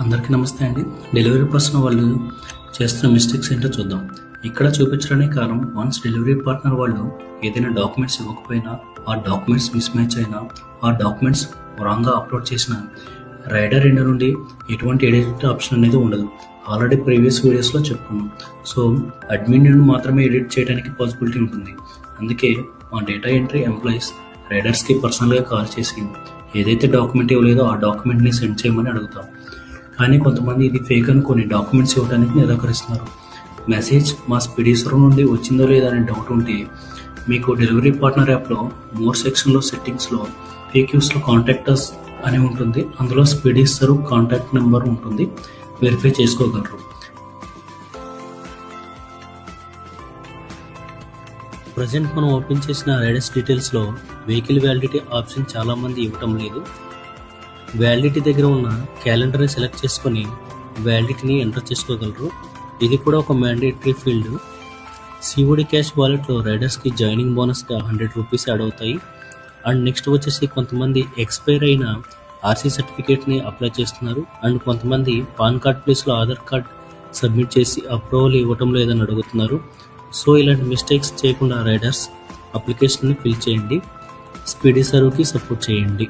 అందరికీ నమస్తే అండి. డెలివరీ పర్సన్ వాళ్ళు చేస్తున్న మిస్టేక్స్ ఏంటో చూద్దాం. ఇక్కడ చూపించడానికి కారణం, వన్స్ డెలివరీ పార్ట్నర్ వాళ్ళు ఏదైనా డాక్యుమెంట్స్ ఇవ్వకపోయినా, ఆ డాక్యుమెంట్స్ మిస్ మ్యాచ్ అయినా, ఆ డాక్యుమెంట్స్ రాంగ్గా అప్లోడ్ చేసిన రైడర్ ఎండ్ నుండి ఎటువంటి ఎడిట్ ఆప్షన్ అనేది ఉండదు. ఆల్రెడీ ప్రీవియస్ వీడియోస్లో చెప్పుకున్నాం. సో అడ్మిన్ నుండి మాత్రమే ఎడిట్ చేయడానికి పాసిబిలిటీ ఉంటుంది. అందుకే మా డేటా ఎంట్రీ ఎంప్లాయీస్ రైడర్స్కి పర్సనల్గా కాల్ చేసి ఏదైతే డాక్యుమెంట్ ఇవ్వలేదో ఆ డాక్యుమెంట్ని సెండ్ చేయమని అడుగుతాం. కానీ కొంతమంది ఇది ఫేక్ అనుకుని డాక్యుమెంట్స్ ఇవ్వడానికి నిరాకరిస్తున్నారు. మెసేజ్ మా స్పీడీ సర్వర్ నుండి వచ్చిందో లేదా అనే డౌట్ ఉంటే మీకు డెలివరీ పార్ట్నర్ యాప్లో మోర్ సెక్షన్లో సెట్టింగ్స్లో ఫేక్యూస్లో కాంటాక్ట్ అస్ అని ఉంటుంది. అందులో స్పీడీ సర్వర్ కాంటాక్ట్ నెంబర్ ఉంటుంది, వెరిఫై చేసుకోగలరు. ప్రజెంట్ మనం ఓపెన్ చేసిన రైడర్స్ డీటెయిల్స్లో వెహికల్ వ్యాలిడిటీ ఆప్షన్ చాలామంది ఇవ్వటం లేదు. వ్యాలిడిటీ దగ్గర ఉన్న క్యాలెండర్ని సెలెక్ట్ చేసుకొని వ్యాలిడిటీని ఎంటర్ చేసుకోగలరు. ఇది కూడా ఒక మ్యాండేటరీ ఫీల్డ్. సిఓడి క్యాష్ వాలెట్లో రైడర్స్కి జాయినింగ్ బోనస్గా 100 రూపీస్ యాడ్ అవుతాయి. అండ్ నెక్స్ట్ వచ్చేసి కొంతమంది ఎక్స్పైర్ అయిన ఆర్సీ సర్టిఫికేట్ని అప్లై చేస్తున్నారు. అండ్ కొంతమంది పాన్ కార్డ్ ప్లేస్లో ఆధార్ కార్డ్ సబ్మిట్ చేసి అప్రూవల్ ఇవ్వటం లేదని అడుగుతున్నారు. సో ఇలాంటి మిస్టేక్స్ చేయకుండా రైడర్స్ అప్లికేషన్ని ఫిల్ చేయండి, స్పీడీ సర్వ్కి సపోర్ట్ చేయండి.